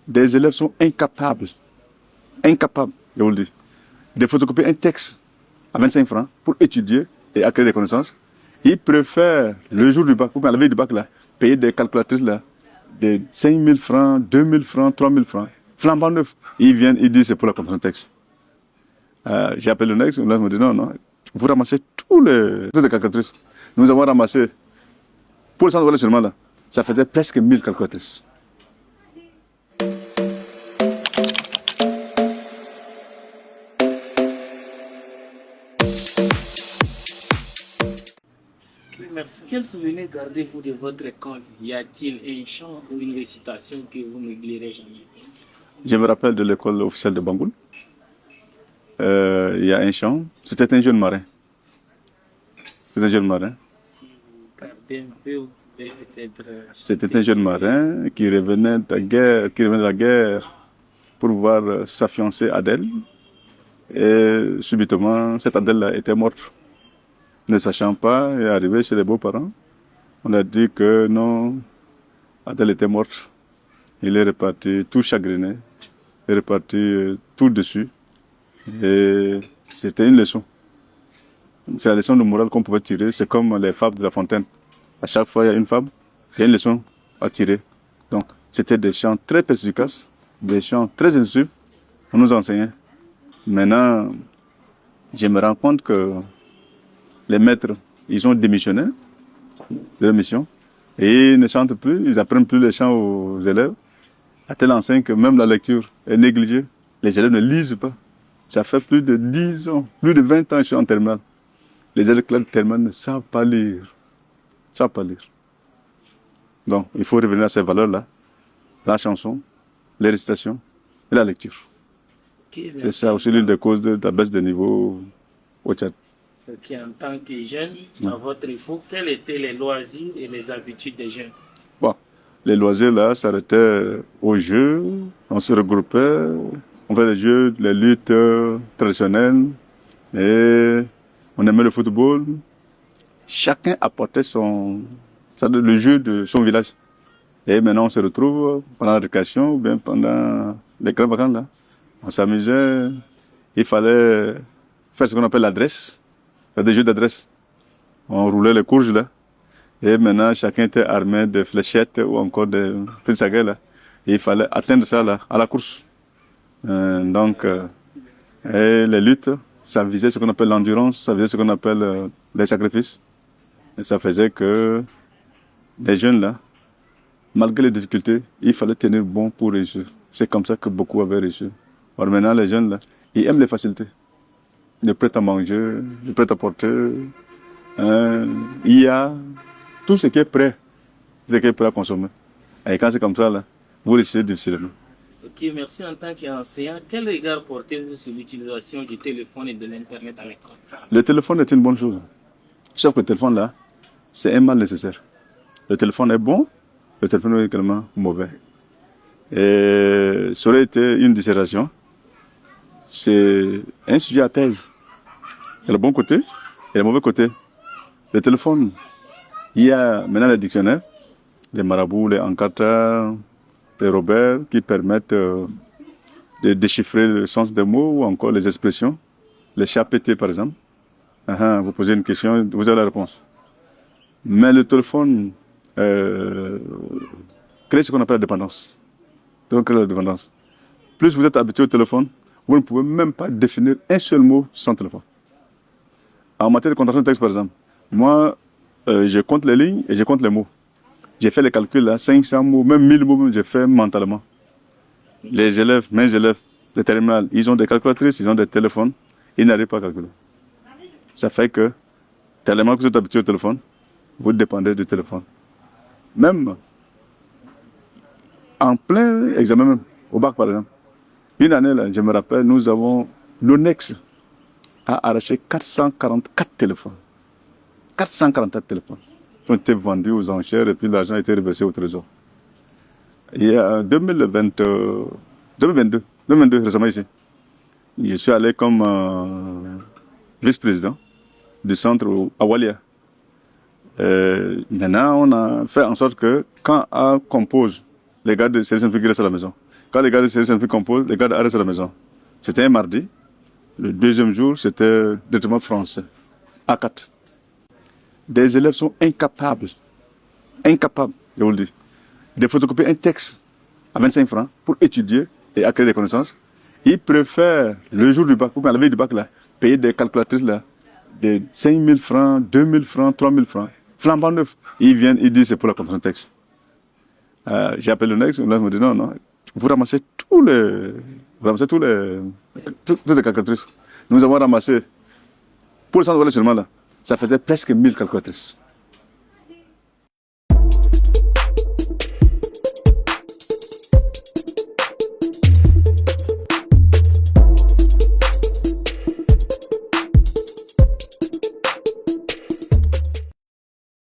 des élèves sont incapables, je vous le dis, de photocopier un texte à 25 francs pour étudier et acquérir des connaissances. Ils préfèrent, le jour du bac, ou bien la veille du bac, là, payer des calculatrices là, de 5 000 francs, 2 000 francs, 3 000 francs, flambant neuf. Ils viennent, ils disent c'est pour la compréhension de texte. J'ai appelé le next, là, il me dit non, vous ramassez toutes les calculatrices. Nous avons ramassé, pour le centre de seulement là, ça faisait presque 1000 calculatrices. Merci. Quel souvenir gardez-vous de votre école? Y a-t-il un chant ou une récitation que vous n'oublierez jamais? Je me rappelle de l'école officielle de Bangoul. Il y a un chant, c'était un jeune marin. C'était un jeune marin. Si vous gardez un peu, vous pouvez peut-être... C'était un jeune marin qui revenait de la guerre pour voir sa fiancée Adèle. Et subitement, cette Adèle-là était morte. Ne sachant pas, et arrivé chez les beaux-parents, on a dit que non, Adèle était morte. Il est reparti tout chagriné, il est reparti tout dessus. Et c'était une leçon. C'est la leçon de morale qu'on pouvait tirer. C'est comme les fables de La Fontaine. À chaque fois, il y a une fable, il y a une leçon à tirer. Donc, c'était des chants très perspicaces, des chants très instructifs. On nous enseignait. Maintenant, je me rends compte que les maîtres, ils ont démissionné de leur mission et ils ne chantent plus, ils n'apprennent plus les chants aux élèves, à telle enseigne que même la lecture est négligée. Les élèves ne lisent pas. Ça fait plus de 10 ans, plus de 20 ans que je suis en terminale. Les élèves de terminale ne savent pas lire. Ne savent pas lire. Donc, il faut revenir à ces valeurs-là. La chanson, les récitations et la lecture. C'est ça aussi l'une des causes de la baisse de niveau au Tchad. En tant que jeune, à votre époque, quels étaient les loisirs et les habitudes des jeunes? Bon, les loisirs là s'arrêtaient aux jeux, on se regroupait, on faisait les jeux, les luttes traditionnelles, et on aimait le football. Chacun apportait le jeu de son village. Et maintenant on se retrouve pendant la récréation ou bien pendant les grandes vacances là. On s'amusait, il fallait faire ce qu'on appelle l'adresse. Des jeux d'adresse. On roulait les courges là. Et maintenant, chacun était armé de fléchettes ou encore de petites sagailles là. Et il fallait atteindre ça là, à la course. Et les luttes, ça visait ce qu'on appelle l'endurance, ça visait ce qu'on appelle les sacrifices. Et ça faisait que les jeunes là, malgré les difficultés, il fallait tenir bon pour réussir. C'est comme ça que beaucoup avaient réussi. Alors maintenant, les jeunes là, ils aiment les facilités. De prêt à manger, de prêt à porter. Il y a tout ce qui est prêt, à consommer. Et quand c'est comme ça, là, vous réussissez difficilement. Ok, merci. En tant qu'enseignant, quel regard portez-vous sur l'utilisation du téléphone et de l'Internet à l'école? Le téléphone est une bonne chose. Sauf que le téléphone, là, c'est un mal nécessaire. Le téléphone est bon, le téléphone est également mauvais. Et ça aurait été une dissertation. C'est un sujet à thèse. Il y a le bon côté et le mauvais côté. Le téléphone, il y a maintenant les dictionnaires, les marabouts, les Ankara, les Robert, qui permettent de déchiffrer le sens des mots ou encore les expressions. Les chats pétés, par exemple. Vous posez une question, vous avez la réponse. Mais le téléphone crée ce qu'on appelle la dépendance. Donc, la dépendance. Plus vous êtes habitué au téléphone, vous ne pouvez même pas définir un seul mot sans téléphone. En matière de contraction de texte, par exemple, moi, je compte les lignes et je compte les mots. J'ai fait les calculs là, 500 mots, même 1000 mots, même, j'ai fait mentalement. Les élèves, mes élèves de terminale, ils ont des calculatrices, ils ont des téléphones, ils n'arrivent pas à calculer. Ça fait que, tellement que vous êtes habitué au téléphone, vous dépendez du téléphone. Même en plein examen, même, au bac par exemple. Une année, là, je me rappelle, nous avons l'ONEX a arraché 444 téléphones. 444 téléphones qui ont été vendus aux enchères et puis l'argent a été reversé au trésor. Et en 2022, récemment ici, je suis allé comme vice-président du centre à Walia. Maintenant, on a fait en sorte que quand on compose les gars de service scientifique restent à la maison. Quand les gars de service scientifique composent, les gars de A restent à la maison. C'était un mardi. Le deuxième jour, c'était directement français. A4. Des élèves sont incapables, je vous le dis, de photocopier un texte à 25 francs pour étudier et acquérir des connaissances. Ils préfèrent, le jour du bac, ou bien la veille du bac, là, payer des calculatrices là, de 5 000 francs, 2 000 francs, 3 000 francs, flambant neuf. Ils viennent, ils disent c'est pour la compréhension de texte. J'ai appelé le next, là, il me dit non, vous ramassez toutes les calculatrices. Nous avons ramassé, pour le centre seulement là, ça faisait presque 1000 calculatrices.